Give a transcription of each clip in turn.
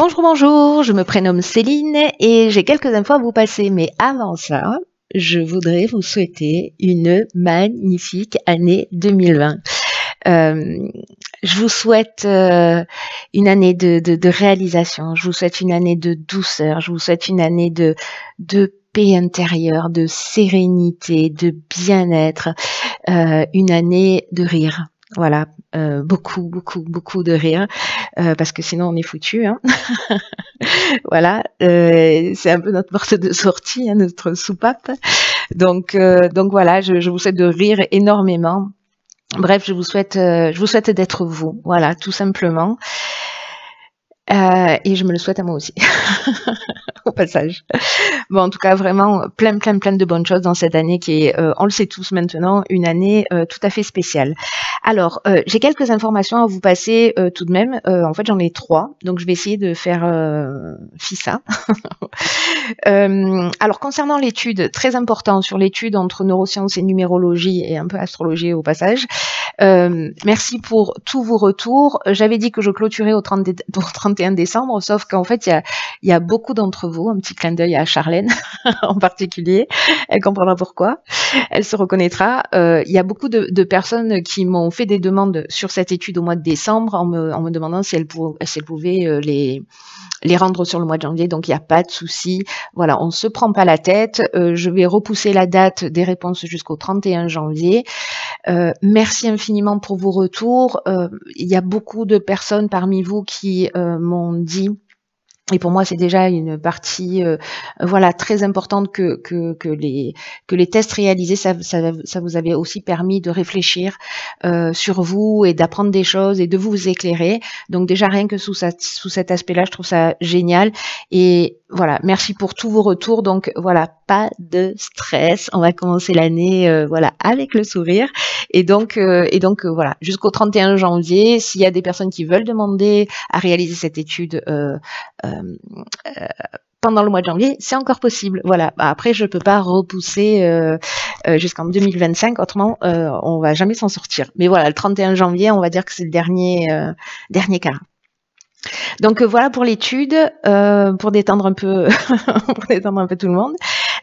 Bonjour, bonjour, je me prénomme Céline et j'ai quelques infos à vous passer. Mais avant ça, je voudrais vous souhaiter une magnifique année 2020. Euh, je vous souhaite une année de réalisation, je vous souhaite une année de douceur, je vous souhaite une année de paix intérieure, de sérénité, de bien-être, une année de rire. Voilà, beaucoup de rire, parce que sinon on est foutu, hein. Voilà, c'est un peu notre porte de sortie, hein, notre soupape. Donc voilà, je vous souhaite de rire énormément. Bref, je vous souhaite d'être vous, voilà, tout simplement. Et je me le souhaite à moi aussi, au passage. Bon, en tout cas, vraiment plein de bonnes choses dans cette année qui est, on le sait tous maintenant, une année tout à fait spéciale. Alors, j'ai quelques informations à vous passer tout de même. En fait, j'en ai 3, donc je vais essayer de faire FISA. Alors, concernant l'étude, très important sur l'étude entre neurosciences et numérologie et un peu astrologie au passage. Merci pour tous vos retours. J'avais dit que je clôturais au 31 décembre, sauf qu'en fait, il y a beaucoup d'entre vous, un petit clin d'œil à Charlène en particulier, elle comprendra pourquoi, elle se reconnaîtra. Il y a beaucoup de personnes qui m'ont fait des demandes sur cette étude au mois de décembre en me demandant si elles pouvaient les rendre sur le mois de janvier, donc il n'y a pas de souci. Voilà, on ne se prend pas la tête. Je vais repousser la date des réponses jusqu'au 31 janvier. Merci infiniment pour vos retours. Il y a beaucoup de personnes parmi vous qui m'ont dit, et pour moi c'est déjà une partie voilà, très importante que les tests réalisés, ça vous avait aussi permis de réfléchir sur vous et d'apprendre des choses et de vous éclairer. Donc déjà rien que sous cet aspect-là, je trouve ça génial. Et voilà, merci pour tous vos retours. Donc voilà, pas de stress. On va commencer l'année voilà, avec le sourire. Et donc voilà, jusqu'au 31 janvier, s'il y a des personnes qui veulent demander à réaliser cette étude pendant le mois de janvier, c'est encore possible. Voilà. Après, je peux pas repousser jusqu'en 2025, autrement on va jamais s'en sortir. Mais voilà, le 31 janvier, on va dire que c'est le dernier quart. Donc voilà pour l'étude, pour détendre un peu, pour détendre un peu tout le monde.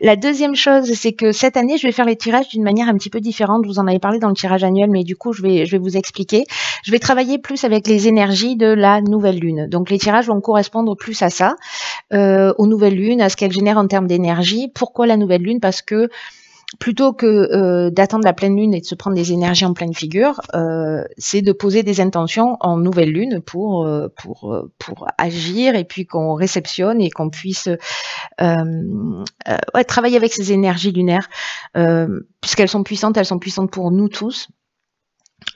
La deuxième chose, c'est que cette année, je vais faire les tirages d'une manière un petit peu différente. Je vous en avais parlé dans le tirage annuel, mais du coup, je vais vous expliquer. Je vais travailler plus avec les énergies de la nouvelle lune. Donc les tirages vont correspondre plus à ça, aux nouvelles lunes, à ce qu'elles génèrent en termes d'énergie. Pourquoi la nouvelle lune? Parce que plutôt que d'attendre la pleine lune et de se prendre des énergies en pleine figure, c'est de poser des intentions en nouvelle lune pour agir et puis qu'on réceptionne et qu'on puisse travailler avec ces énergies lunaires, puisqu'elles sont puissantes pour nous tous.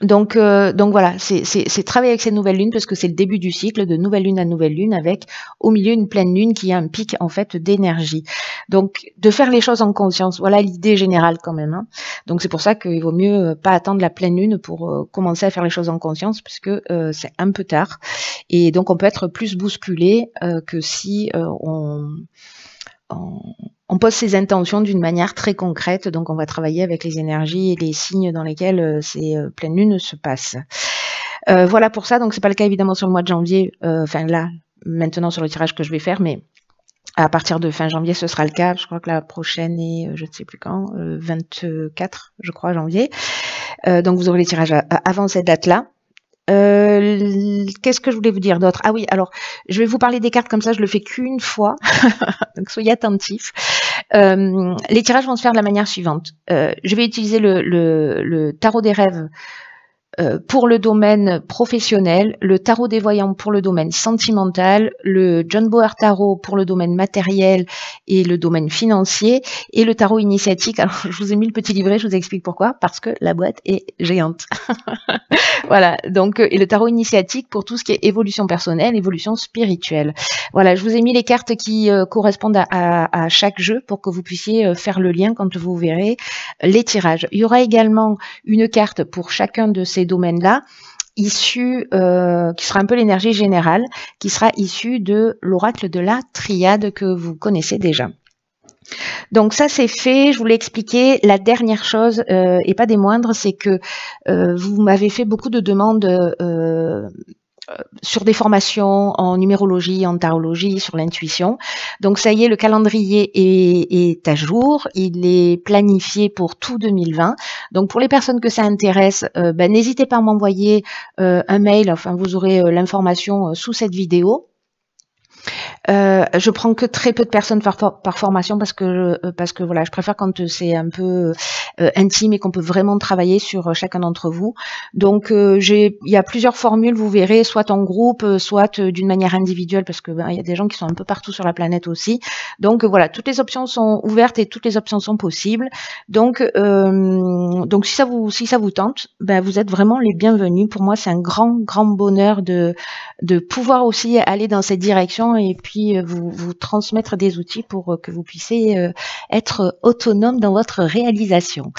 Donc voilà, c'est travailler avec ces nouvelles lunes parce que c'est le début du cycle de nouvelle lune à nouvelle lune avec au milieu une pleine lune qui a un pic en fait d'énergie. Donc de faire les choses en conscience, voilà l'idée générale quand même, hein. Donc c'est pour ça qu'il vaut mieux pas attendre la pleine lune pour commencer à faire les choses en conscience puisque c'est un peu tard et donc on peut être plus bousculé que si on pose ses intentions d'une manière très concrète, donc on va travailler avec les énergies et les signes dans lesquels ces pleines lunes se passent. Voilà pour ça, donc c'est pas le cas évidemment sur le mois de janvier, enfin là, maintenant sur le tirage que je vais faire, mais à partir de fin janvier, ce sera le cas. Je crois que la prochaine est, je ne sais plus quand, 24, je crois, janvier. Donc vous aurez les tirages avant cette date-là. Qu'est-ce que je voulais vous dire d'autre? Ah oui, alors je vais vous parler des cartes comme ça, je le fais qu'une fois, donc soyez attentifs. Les tirages vont se faire de la manière suivante. Je vais utiliser le tarot des rêves pour le domaine professionnel, le tarot des voyants pour le domaine sentimental, le John Boer Tarot pour le domaine matériel et le domaine financier, et le tarot initiatique. Alors, je vous ai mis le petit livret, je vous explique pourquoi, parce que la boîte est géante. Voilà, donc, et le tarot initiatique pour tout ce qui est évolution personnelle, évolution spirituelle. Voilà, je vous ai mis les cartes qui correspondent à chaque jeu pour que vous puissiez faire le lien quand vous verrez les tirages. Il y aura également une carte pour chacun de ces domaines-là, qui sera un peu l'énergie générale, qui sera issue de l'oracle de la triade que vous connaissez déjà. Donc ça c'est fait, je vous l'ai expliqué. La dernière chose, et pas des moindres, c'est que vous m'avez fait beaucoup de demandes sur des formations en numérologie, en tarologie, sur l'intuition. Donc ça y est, le calendrier est à jour, il est planifié pour tout 2020. Donc pour les personnes que ça intéresse, n'hésitez pas à m'envoyer un mail, enfin vous aurez l'information sous cette vidéo. Je prends que très peu de personnes par formation parce que voilà, je préfère quand c'est un peu intime et qu'on peut vraiment travailler sur chacun d'entre vous. Donc il y a plusieurs formules, vous verrez, soit en groupe, soit d'une manière individuelle, parce que il y a des gens qui sont un peu partout sur la planète aussi. Donc voilà, toutes les options sont ouvertes et toutes les options sont possibles. Donc si ça vous tente, vous êtes vraiment les bienvenus. Pour moi, c'est un grand bonheur de pouvoir aussi aller dans cette direction et puis vous transmettre des outils pour que vous puissiez être autonome dans votre réalisation.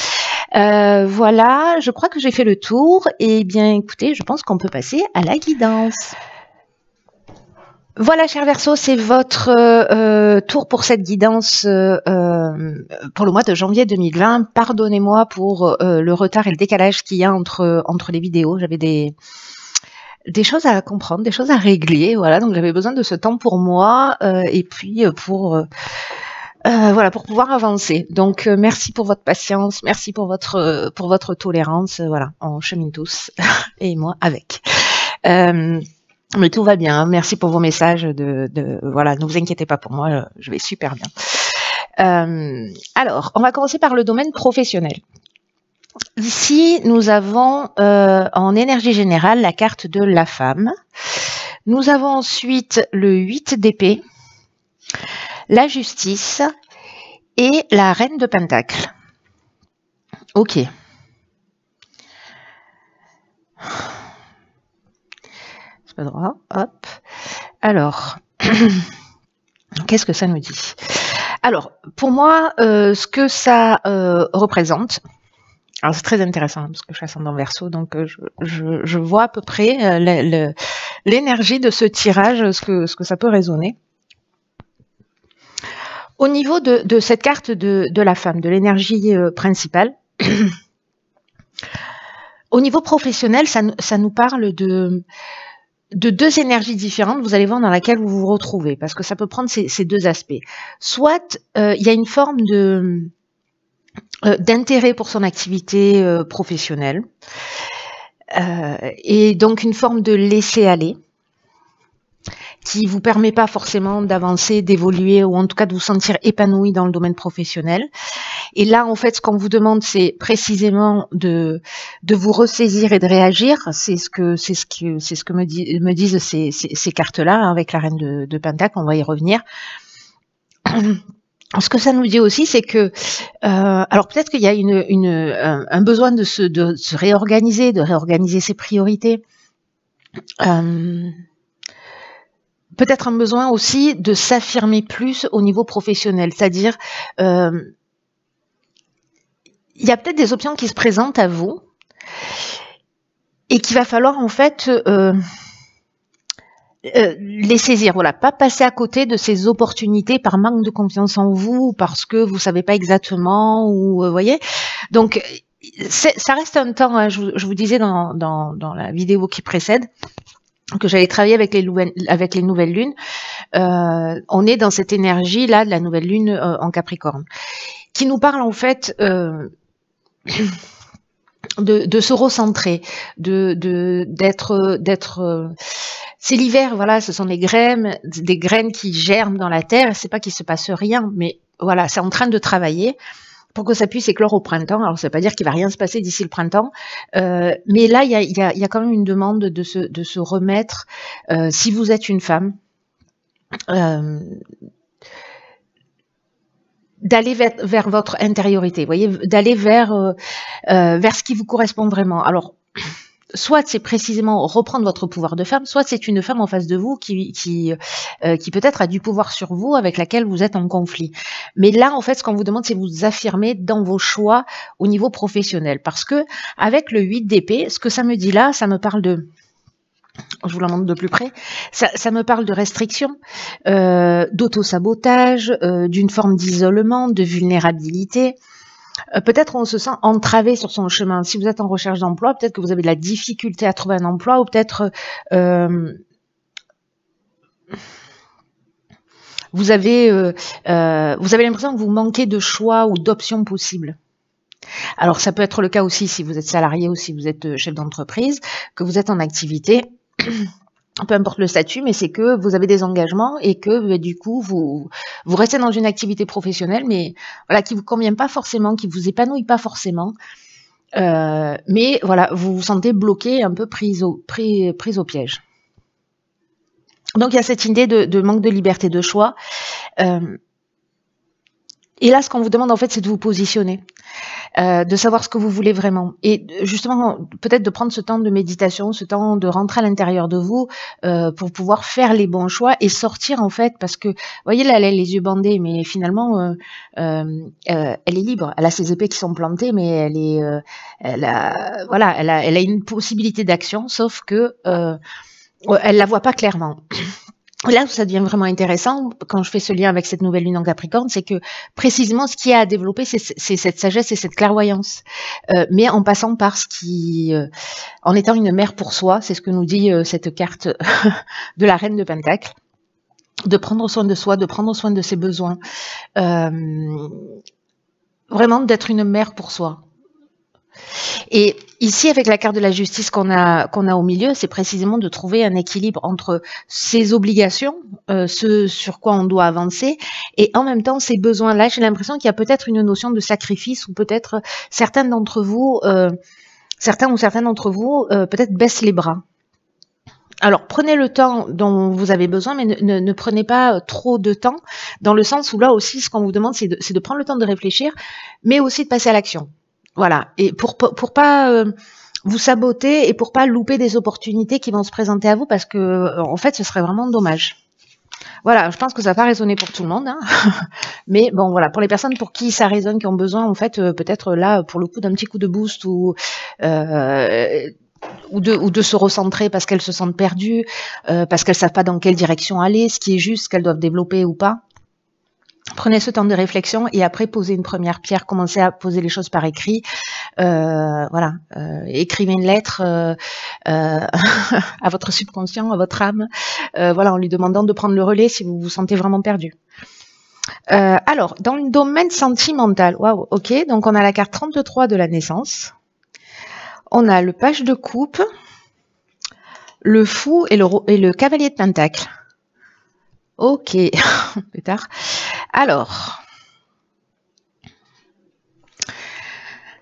Voilà, je crois que j'ai fait le tour. Et bien, écoutez, je pense qu'on peut passer à la guidance. Voilà, cher Verseau, c'est votre tour pour cette guidance pour le mois de janvier 2020. Pardonnez-moi pour le retard et le décalage qu'il y a entre les vidéos. J'avais des choses à comprendre, des choses à régler, voilà, donc j'avais besoin de ce temps pour moi et puis pour pouvoir avancer. Donc merci pour votre patience, merci pour votre tolérance, voilà, on chemine tous et moi avec. Mais tout va bien, merci pour vos messages voilà, ne vous inquiétez pas pour moi, je vais super bien. Alors, on va commencer par le domaine professionnel. Ici, nous avons en énergie générale la carte de la femme. Nous avons ensuite le 8 d'épée, la justice et la reine de Pentacle. Ok. C'est pas droit. Hop. Alors, qu'est-ce que ça nous dit? Alors, pour moi, ce que ça représente, alors c'est très intéressant parce que je suis ascendant Verseau, donc je vois à peu près l'énergie de ce tirage, ce que ça peut résonner. Au niveau de cette carte de la femme, de l'énergie principale, au niveau professionnel, ça nous parle de deux énergies différentes, vous allez voir, dans laquelle vous vous retrouvez, parce que ça peut prendre ces deux aspects. Soit il y a une forme d'intérêt pour son activité professionnelle, et donc une forme de laisser-aller, qui vous permet pas forcément d'avancer, d'évoluer, ou en tout cas de vous sentir épanoui dans le domaine professionnel. Et là, en fait, ce qu'on vous demande, c'est précisément de vous ressaisir et de réagir. C'est ce que me disent ces cartes-là, hein, avec la reine de Pentacle. On va y revenir. Ce que ça nous dit aussi, c'est que, alors peut-être qu'il y a un besoin de se réorganiser, de réorganiser ses priorités. Peut-être un besoin aussi de s'affirmer plus au niveau professionnel, c'est-à-dire il y a peut-être des options qui se présentent à vous et qu'il va falloir en fait les saisir, voilà, pas passer à côté de ces opportunités par manque de confiance en vous, parce que vous savez pas exactement, ou voyez. Donc ça reste un temps, hein, je vous disais dans la vidéo qui précède, que j'allais travailler avec les nouvelles lunes. On est dans cette énergie là de la nouvelle lune en Capricorne, qui nous parle en fait de se recentrer, d'être c'est l'hiver, voilà, ce sont des graines qui germent dans la terre, et c'est pas qu'il se passe rien, mais voilà, c'est en train de travailler pour que ça puisse éclore au printemps. Alors, ça veut pas dire qu'il va rien se passer d'ici le printemps, mais là, il y a quand même une demande de se remettre, si vous êtes une femme, d'aller vers votre intériorité, vous voyez, d'aller vers ce qui vous correspond vraiment. Alors, soit c'est précisément reprendre votre pouvoir de femme, soit c'est une femme en face de vous qui peut-être a du pouvoir sur vous, avec laquelle vous êtes en conflit. Mais là, en fait, ce qu'on vous demande, c'est vous affirmer dans vos choix au niveau professionnel. Parce que avec le 8 d'épée, ce que ça me dit là, ça me parle de... Je vous la montre de plus près. Ça me parle de restriction, d'auto-sabotage, d'une forme d'isolement, de vulnérabilité. peut-être on se sent entravé sur son chemin. Si vous êtes en recherche d'emploi, peut-être que vous avez de la difficulté à trouver un emploi, ou peut-être vous avez l'impression que vous manquez de choix ou d'options possibles. Alors ça peut être le cas aussi si vous êtes salarié ou si vous êtes chef d'entreprise, que vous êtes en activité, peu importe le statut, mais c'est que vous avez des engagements et que du coup vous restez dans une activité professionnelle, mais voilà, qui vous convient pas forcément, qui vous épanouit pas forcément, mais voilà, vous vous sentez bloqué, un peu prise au piège. Donc il y a cette idée de manque de liberté de choix. Et là, ce qu'on vous demande en fait, c'est de vous positionner, de savoir ce que vous voulez vraiment, et justement peut-être de prendre ce temps de méditation, ce temps de rentrer à l'intérieur de vous pour pouvoir faire les bons choix et sortir en fait, parce que vous voyez là, elle a les yeux bandés, mais finalement elle est libre, elle a ses épées qui sont plantées, mais elle est, elle a une possibilité d'action, sauf que elle la voit pas clairement. Là où ça devient vraiment intéressant, quand je fais ce lien avec cette nouvelle lune en Capricorne, c'est que précisément ce qui est à développer, c'est cette sagesse et cette clairvoyance. Mais en passant par ce qui, en étant une mère pour soi, c'est ce que nous dit cette carte de la Reine de Pentacle, de prendre soin de soi, de prendre soin de ses besoins, vraiment d'être une mère pour soi. Et ici, avec la carte de la justice qu'on a au milieu, c'est précisément de trouver un équilibre entre ses obligations, ce sur quoi on doit avancer, et en même temps ses besoins. Là, j'ai l'impression qu'il y a peut-être une notion de sacrifice, ou peut-être certains d'entre vous, peut-être baissent les bras. Alors, prenez le temps dont vous avez besoin, mais ne prenez pas trop de temps, dans le sens où là aussi, ce qu'on vous demande, c'est de prendre le temps de réfléchir, mais aussi de passer à l'action. Voilà, et pour pas vous saboter et pour pas louper des opportunités qui vont se présenter à vous, parce que en fait ce serait vraiment dommage. Voilà, je pense que ça va pas résonner pour tout le monde, hein. Mais bon voilà, pour les personnes pour qui ça résonne, qui ont besoin en fait peut-être là pour le coup d'un petit coup de boost, ou de se recentrer parce qu'elles se sentent perdues, parce qu'elles savent pas dans quelle direction aller, ce qui est juste, ce qu'elles doivent développer ou pas. Prenez ce temps de réflexion et après posez une première pierre, commencez à poser les choses par écrit. Voilà, écrivez une lettre à votre subconscient, à votre âme, voilà, en lui demandant de prendre le relais si vous vous sentez vraiment perdu. Alors, dans le domaine sentimental, waouh, ok, donc on a la carte 33 de la naissance, on a le page de coupe, le fou et le cavalier de pentacle. Ok, plus tard. Alors,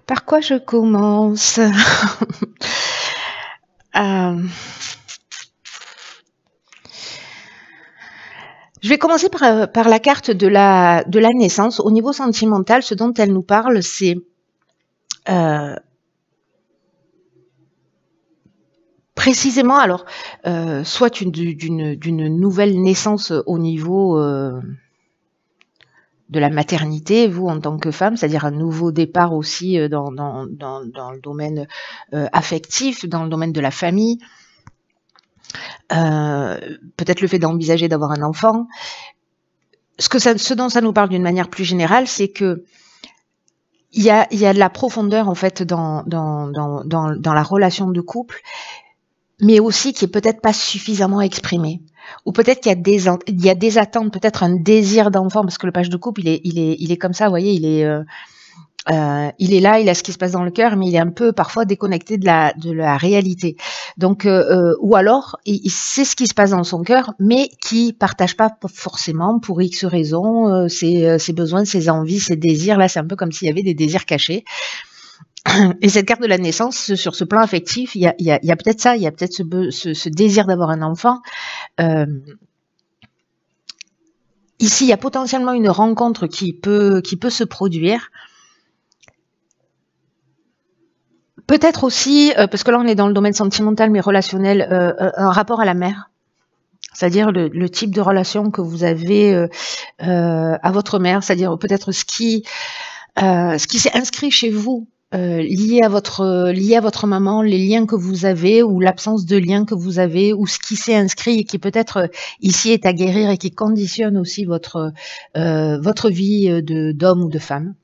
par quoi je commence? Je vais commencer par la carte de la naissance. Au niveau sentimental, ce dont elle nous parle, c'est précisément, alors, soit d'une nouvelle naissance au niveau de la maternité, vous en tant que femme, c'est-à-dire un nouveau départ aussi dans le domaine affectif, dans le domaine de la famille, peut-être le fait d'envisager d'avoir un enfant. Ce dont ça nous parle d'une manière plus générale, c'est que il y a de la profondeur en fait dans la relation de couple, mais aussi qui est peut-être pas suffisamment exprimée. Ou peut-être qu'il y a des attentes, peut-être un désir d'enfant, parce que le page de couple, il est comme ça, vous voyez, il est là, il a ce qui se passe dans le cœur, mais il est un peu parfois déconnecté de la réalité. Donc, ou alors, il sait ce qui se passe dans son cœur, mais qui partage pas forcément pour X raisons ses besoins, ses envies, ses désirs. Là, c'est un peu comme s'il y avait des désirs cachés. Et cette carte de la naissance, sur ce plan affectif, il y a peut-être ça, il y a peut-être ce désir d'avoir un enfant. Ici, il y a potentiellement une rencontre qui peut se produire. Peut-être aussi, parce que là on est dans le domaine sentimental mais relationnel, un rapport à la mère. C'est-à-dire le type de relation que vous avez à votre mère, c'est-à-dire peut-être ce qui s'est inscrit chez vous, lié à votre maman, les liens que vous avez ou l'absence de liens que vous avez, ou ce qui s'est inscrit et qui peut-être ici est à guérir et qui conditionne aussi votre vie d'homme ou de femme.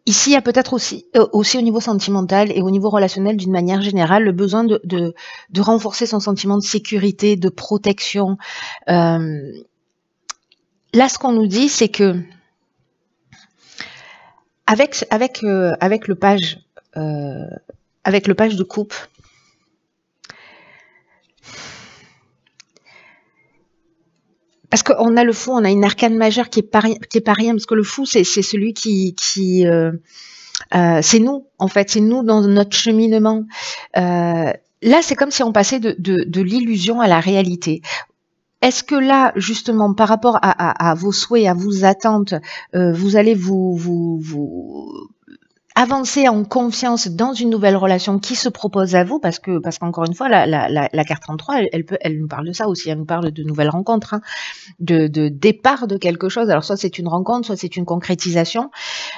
Ici, il y a peut-être aussi au niveau sentimental et au niveau relationnel d'une manière générale, le besoin de renforcer son sentiment de sécurité, de protection. Là, ce qu'on nous dit, c'est que avec le page de coupe, parce qu'on a le fou, on a une arcane majeure qui est pas rien, parce que le fou, c'est celui qui c'est nous, en fait, c'est nous dans notre cheminement. Là, c'est comme si on passait de l'illusion à la réalité. Est-ce que là, justement, par rapport à vos souhaits, à vos attentes, vous allez vous avancer en confiance dans une nouvelle relation qui se propose à vous, parce qu'encore une fois, la carte 33, elle nous parle de ça aussi, elle nous parle de nouvelles rencontres, hein, de départ de quelque chose. Alors soit c'est une rencontre, soit c'est une concrétisation.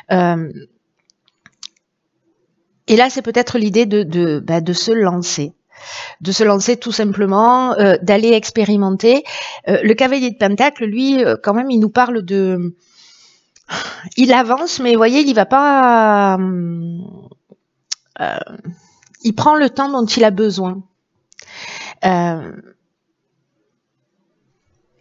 Et là, c'est peut-être l'idée de se lancer. De se lancer tout simplement, d'aller expérimenter. Le cavalier de Pentacle, lui, quand même, il nous parle de... Il avance, mais vous voyez, il va pas... il prend le temps dont il a besoin.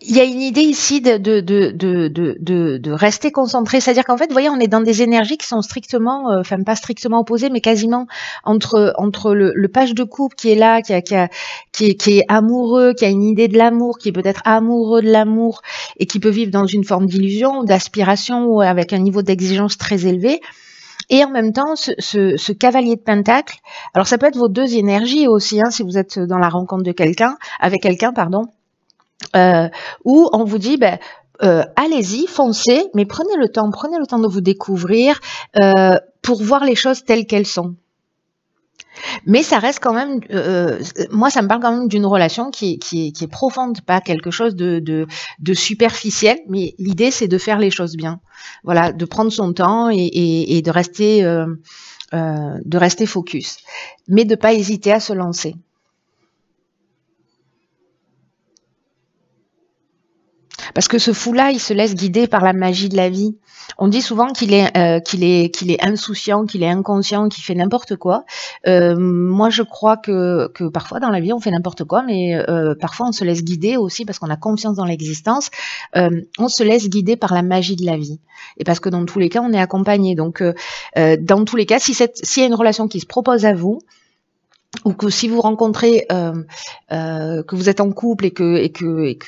Il y a une idée ici de rester concentré, c'est-à-dire qu'en fait, vous voyez, on est dans des énergies qui sont strictement, enfin pas strictement opposées, mais quasiment entre le page de coupe qui est là, qui est amoureux, qui a une idée de l'amour, qui est peut-être amoureux de l'amour et qui peut vivre dans une forme d'illusion ou d'aspiration ou avec un niveau d'exigence très élevé. Et en même temps, ce cavalier de Pentacle, alors ça peut être vos deux énergies aussi, hein, si vous êtes dans la rencontre de quelqu'un, avec quelqu'un, pardon. Où on vous dit allez-y, foncez, mais prenez le temps de vous découvrir pour voir les choses telles qu'elles sont. Mais ça reste quand même, moi ça me parle quand même d'une relation qui est profonde, pas quelque chose de superficiel, mais l'idée c'est de faire les choses bien, voilà, de prendre son temps et de rester focus, mais de pas hésiter à se lancer. Parce que ce fou-là, il se laisse guider par la magie de la vie. On dit souvent qu'il est insouciant, qu'il est inconscient, qu'il fait n'importe quoi. Moi, je crois que parfois dans la vie, on fait n'importe quoi, mais parfois on se laisse guider aussi parce qu'on a confiance dans l'existence. On se laisse guider par la magie de la vie. Et parce que dans tous les cas, on est accompagné. Donc, dans tous les cas, s'il y a une relation qui se propose à vous, ou que si vous rencontrez que vous êtes en couple et que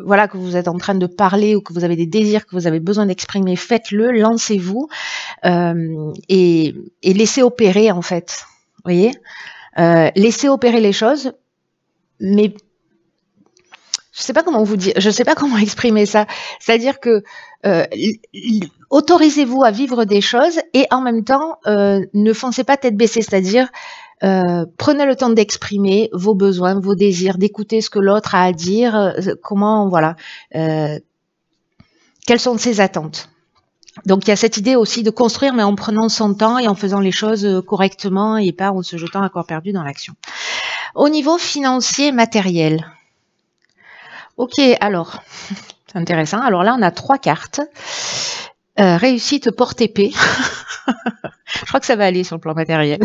voilà, que vous êtes en train de parler ou que vous avez des désirs que vous avez besoin d'exprimer, faites-le, lancez-vous et laissez opérer en fait. Vous voyez, laissez opérer les choses, mais je sais pas comment vous dire, je sais pas comment exprimer ça. C'est-à-dire que autorisez-vous à vivre des choses et en même temps ne foncez pas tête baissée, c'est-à-dire prenez le temps d'exprimer vos besoins, vos désirs, d'écouter ce que l'autre a à dire, comment, voilà, quelles sont ses attentes. Donc il y a cette idée aussi de construire, mais en prenant son temps et en faisant les choses correctement et pas en se jetant à corps perdu dans l'action. Au niveau financier, matériel. Ok, alors, c'est intéressant. Alors là, on a 3 cartes. Réussite porte-épée. Je crois que ça va aller sur le plan matériel.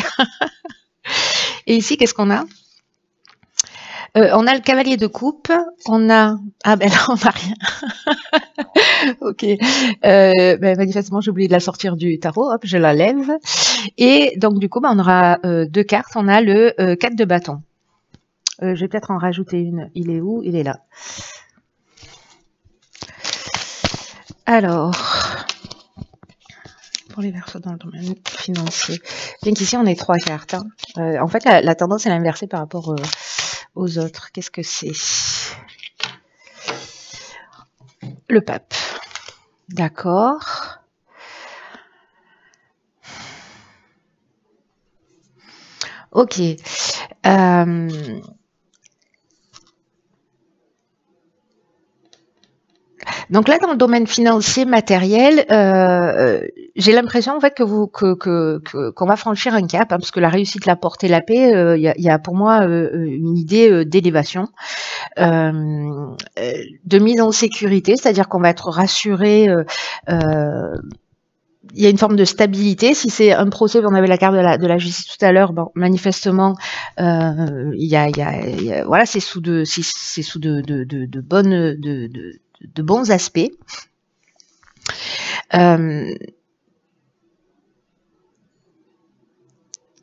Et ici, qu'est-ce qu'on a? On a le cavalier de coupe, on a... Ah ben là, on n'a rien. Ok. Manifestement, j'ai oublié de la sortir du tarot. Hop, je la lève. Et donc, du coup, on aura 2 cartes. On a le 4 de bâton. Je vais peut-être en rajouter une. Il est où? Il est là. Alors... Pour les Verseaux dans le domaine financier. Bien qu'ici, on ait 3 cartes. Hein. En fait, la tendance est l'inversée par rapport aux autres. Qu'est-ce que c'est? Le pape. D'accord. Ok. Donc là, dans le domaine financier, matériel, j'ai l'impression en fait qu'on va franchir un cap, hein, parce que la réussite, la portée, la paix, il y a pour moi une idée d'élévation, de mise en sécurité, c'est-à-dire qu'on va être rassuré il y a une forme de stabilité. Si c'est un procès, on avait la carte de la justice tout à l'heure, bon, manifestement, voilà, c'est sous de bons aspects.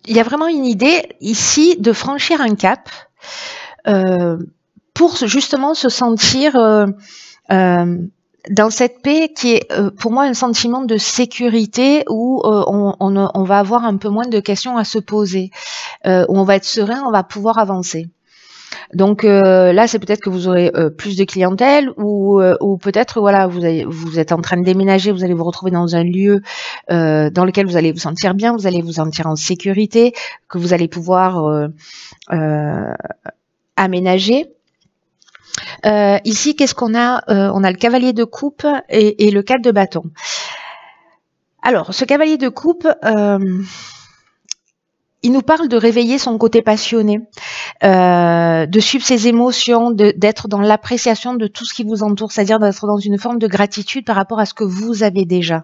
Il y a vraiment une idée ici de franchir un cap pour justement se sentir dans cette paix qui est pour moi un sentiment de sécurité où on va avoir un peu moins de questions à se poser, où on va être serein, on va pouvoir avancer. Donc là, c'est peut-être que vous aurez plus de clientèle ou peut-être voilà, vous êtes en train de déménager, vous allez vous retrouver dans un lieu dans lequel vous allez vous sentir bien, vous allez vous sentir en sécurité, que vous allez pouvoir aménager. Ici, qu'est-ce qu'on a? On a le cavalier de coupe et le 4 de bâton. Alors, ce cavalier de coupe, il nous parle de réveiller son côté passionné, de suivre ses émotions, d'être dans l'appréciation de tout ce qui vous entoure, c'est-à-dire d'être dans une forme de gratitude par rapport à ce que vous avez déjà.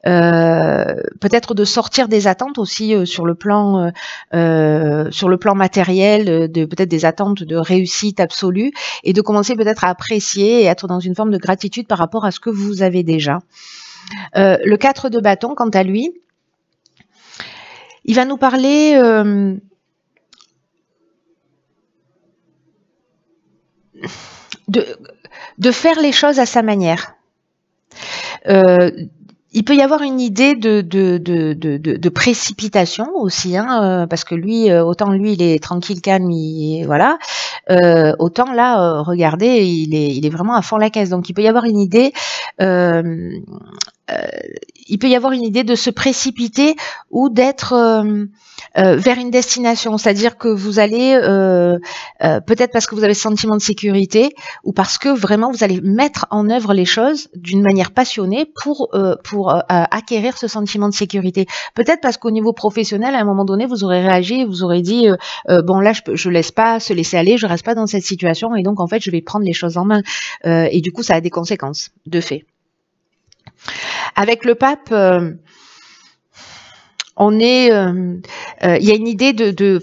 Peut-être de sortir des attentes aussi sur le plan matériel, peut-être des attentes de réussite absolue, et de commencer peut-être à apprécier et être dans une forme de gratitude par rapport à ce que vous avez déjà. Le 4 de bâton, quant à lui, il va nous parler de faire les choses à sa manière. Il peut y avoir une idée de précipitation aussi, hein, parce que lui, autant lui, il est tranquille, calme, voilà. Autant là, regardez, il est vraiment à fond la caisse. Donc il peut y avoir une idée. Il peut y avoir une idée de se précipiter ou d'être vers une destination, c'est-à-dire que vous allez peut-être parce que vous avez ce sentiment de sécurité ou parce que vraiment vous allez mettre en œuvre les choses d'une manière passionnée pour acquérir ce sentiment de sécurité. Peut-être parce qu'au niveau professionnel, à un moment donné, vous aurez réagi et vous aurez dit bon là je laisse pas se laisser aller, je reste pas dans cette situation et donc en fait je vais prendre les choses en main et du coup ça a des conséquences de fait. Avec le pape, on est, il y a une idée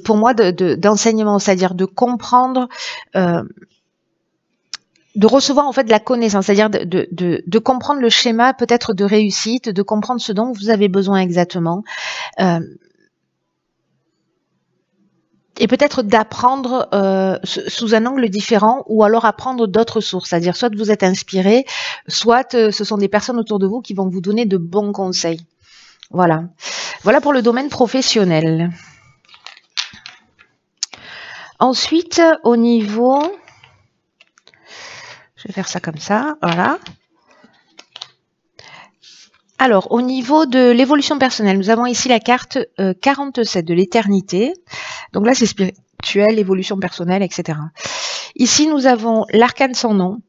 pour moi d'enseignement, c'est-à-dire de comprendre, de recevoir en fait de la connaissance, c'est-à-dire de comprendre le schéma peut-être de réussite, de comprendre ce dont vous avez besoin exactement. Et peut-être d'apprendre sous un angle différent ou alors apprendre d'autres sources, c'est-à-dire soit vous êtes inspiré, soit ce sont des personnes autour de vous qui vont vous donner de bons conseils. Voilà. Voilà pour le domaine professionnel. Ensuite, au niveau... Je vais faire ça comme ça, voilà. Alors, au niveau de l'évolution personnelle, nous avons ici la carte 47 de l'éternité. Donc là, c'est spirituel, évolution personnelle, etc. Ici, nous avons l'arcane sans nom.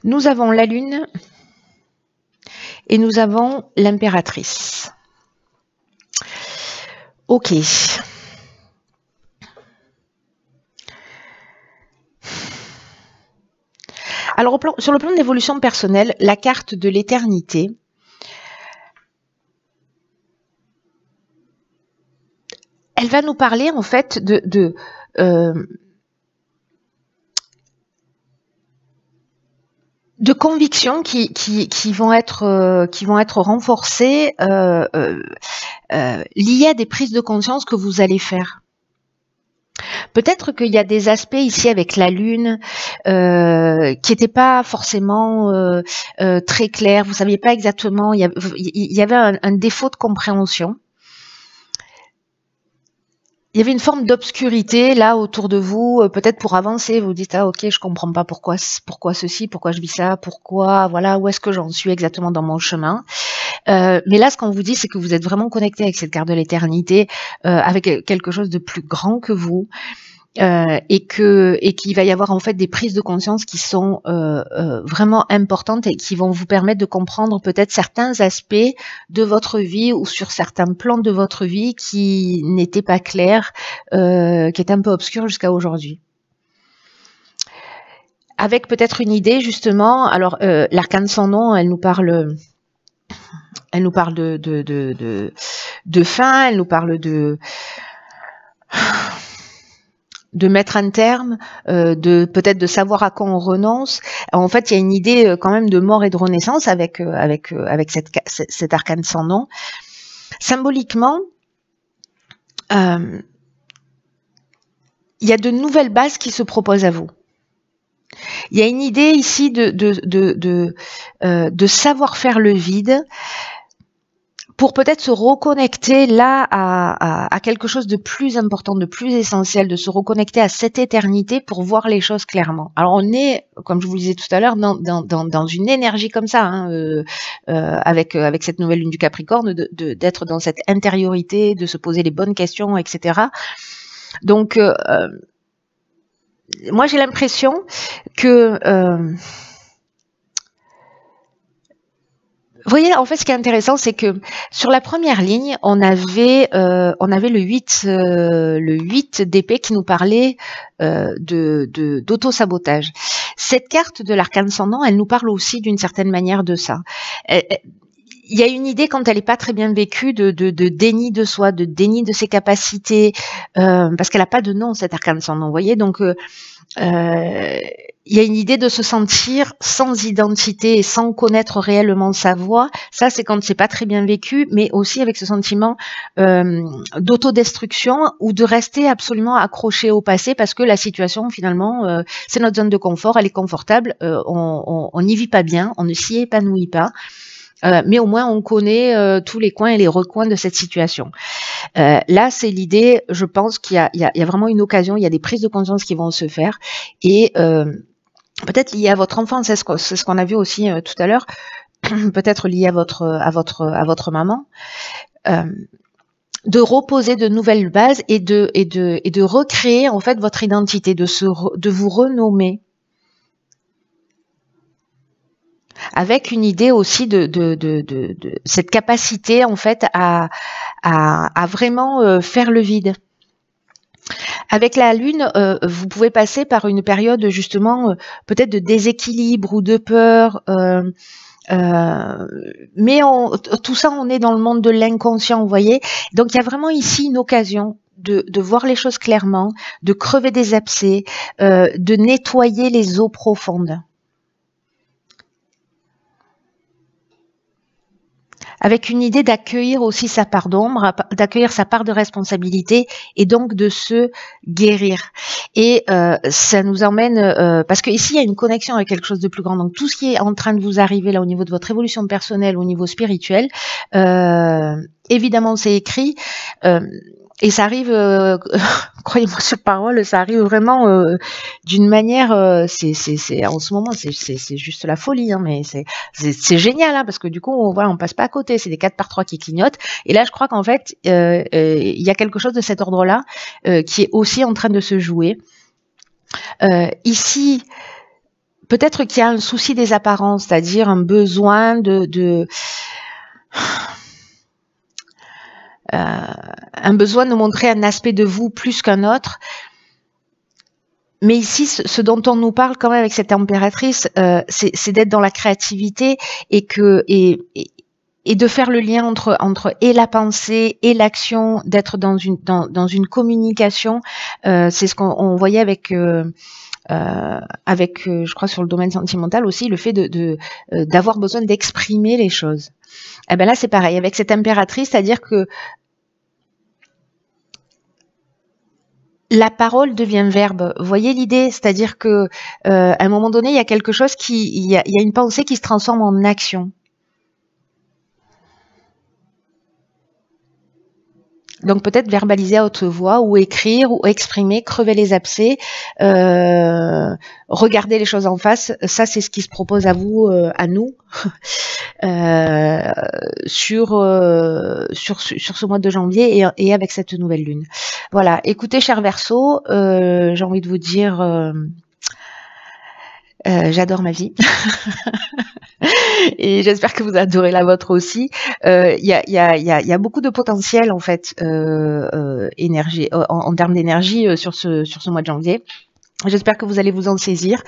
Nous avons la lune. Et nous avons l'impératrice. Ok. Alors, sur le plan de l'évolution personnelle, la carte de l'éternité, elle va nous parler en fait de convictions qui vont être renforcées liées à des prises de conscience que vous allez faire. Peut-être qu'il y a des aspects ici avec la lune qui n'étaient pas forcément très clairs. Vous ne saviez pas exactement. Il y avait un défaut de compréhension. Il y avait une forme d'obscurité là autour de vous, peut-être pour avancer, vous dites ah ok je comprends pas pourquoi ceci, pourquoi je vis ça, pourquoi voilà où est-ce que j'en suis exactement dans mon chemin. Mais là ce qu'on vous dit c'est que vous êtes vraiment connecté avec cette carte de l'éternité, avec quelque chose de plus grand que vous. Et qu'il va y avoir en fait des prises de conscience qui sont vraiment importantes et qui vont vous permettre de comprendre peut-être certains aspects de votre vie ou sur certains plans de votre vie qui n'étaient pas clairs, qui étaient un peu obscurs jusqu'à aujourd'hui. avec peut-être une idée justement. Alors l'arcane sans nom, elle nous parle de fin, elle nous parle de mettre un terme, de peut-être de savoir à quoi on renonce. En fait, il y a une idée quand même de mort et de renaissance avec cet arcane sans nom. Symboliquement, il y a de nouvelles bases qui se proposent à vous. Il y a une idée ici de savoir faire le vide pour peut-être se reconnecter là à quelque chose de plus important, de plus essentiel, de se reconnecter à cette éternité pour voir les choses clairement. Alors on est, comme je vous le disais tout à l'heure, dans une énergie comme ça, hein, avec cette nouvelle lune du Capricorne, d'être dans cette intériorité, de se poser les bonnes questions, etc. Donc moi j'ai l'impression que vous voyez, en fait, ce qui est intéressant, c'est que sur la première ligne, on avait le 8 d'épée qui nous parlait d'auto-sabotage. Cette carte de l'arcane sans nom, elle nous parle aussi d'une certaine manière de ça. Il y a une idée, quand elle n'est pas très bien vécue, de déni de soi, de déni de ses capacités, parce qu'elle n'a pas de nom, cette arcane sans nom, vous voyez. Donc, il y a une idée de se sentir sans identité et sans connaître réellement sa voix. Ça, c'est quand c'est pas très bien vécu, mais aussi avec ce sentiment d'autodestruction ou de rester absolument accroché au passé parce que la situation, finalement, c'est notre zone de confort, elle est confortable, on n'y vit pas bien, on ne s'y épanouit pas. Mais au moins on connaît tous les coins et les recoins de cette situation. Là, c'est l'idée, je pense qu'il y a vraiment une occasion, il y a des prises de conscience qui vont se faire et peut-être lié à votre enfance, c'est ce qu'on a vu aussi tout à l'heure, peut-être lié à votre maman, de reposer de nouvelles bases et de recréer en fait votre identité, de vous renommer. Avec une idée aussi de cette capacité en fait à vraiment faire le vide. Avec la lune, vous pouvez passer par une période justement peut-être de déséquilibre ou de peur, mais tout ça, on est dans le monde de l'inconscient, vous voyez. Donc il y a vraiment ici une occasion de voir les choses clairement, de crever des abcès, de nettoyer les eaux profondes. Avec une idée d'accueillir aussi sa part d'ombre, d'accueillir sa part de responsabilité et donc de se guérir. Et ça nous emmène, parce que ici il y a une connexion avec quelque chose de plus grand. Donc tout ce qui est en train de vous arriver là au niveau de votre évolution personnelle, au niveau spirituel, évidemment c'est écrit. Et ça arrive, croyez-moi sur parole, ça arrive vraiment d'une manière, c'est en ce moment, c'est juste la folie, hein, mais c'est génial, hein, parce que du coup, voilà, on passe pas à côté, c'est des 4x3 qui clignotent. Et là, je crois qu'en fait, il y a quelque chose de cet ordre-là qui est aussi en train de se jouer. Ici, peut-être qu'il y a un souci des apparences, c'est-à-dire un besoin un besoin de montrer un aspect de vous plus qu'un autre. Mais ici, ce dont on nous parle quand même avec cette impératrice, c'est d'être dans la créativité et de faire le lien entre et la pensée et l'action, d'être dans une communication. C'est ce qu'on voyait avec je crois sur le domaine sentimental aussi, le fait d'avoir besoin d'exprimer les choses. Et ben là c'est pareil avec cette impératrice, c'est-à-dire que la parole devient verbe. Vous voyez l'idée, c'est-à-dire que à un moment donné il y a quelque chose il y a une pensée qui se transforme en action. Donc peut-être verbaliser à haute voix ou écrire ou exprimer, crever les abcès, regarder les choses en face. Ça, c'est ce qui se propose à vous, à nous, sur ce mois de janvier et avec cette nouvelle lune. Voilà. Écoutez, cher Verseau, j'ai envie de vous dire... j'adore ma vie et j'espère que vous adorez la vôtre aussi. Il y a beaucoup de potentiel en fait énergie en termes d'énergie sur ce mois de janvier. J'espère que vous allez vous en saisir.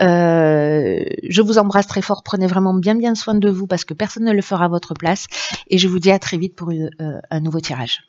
Je vous embrasse très fort. Prenez vraiment bien soin de vous parce que personne ne le fera à votre place. Et je vous dis à très vite pour un nouveau tirage.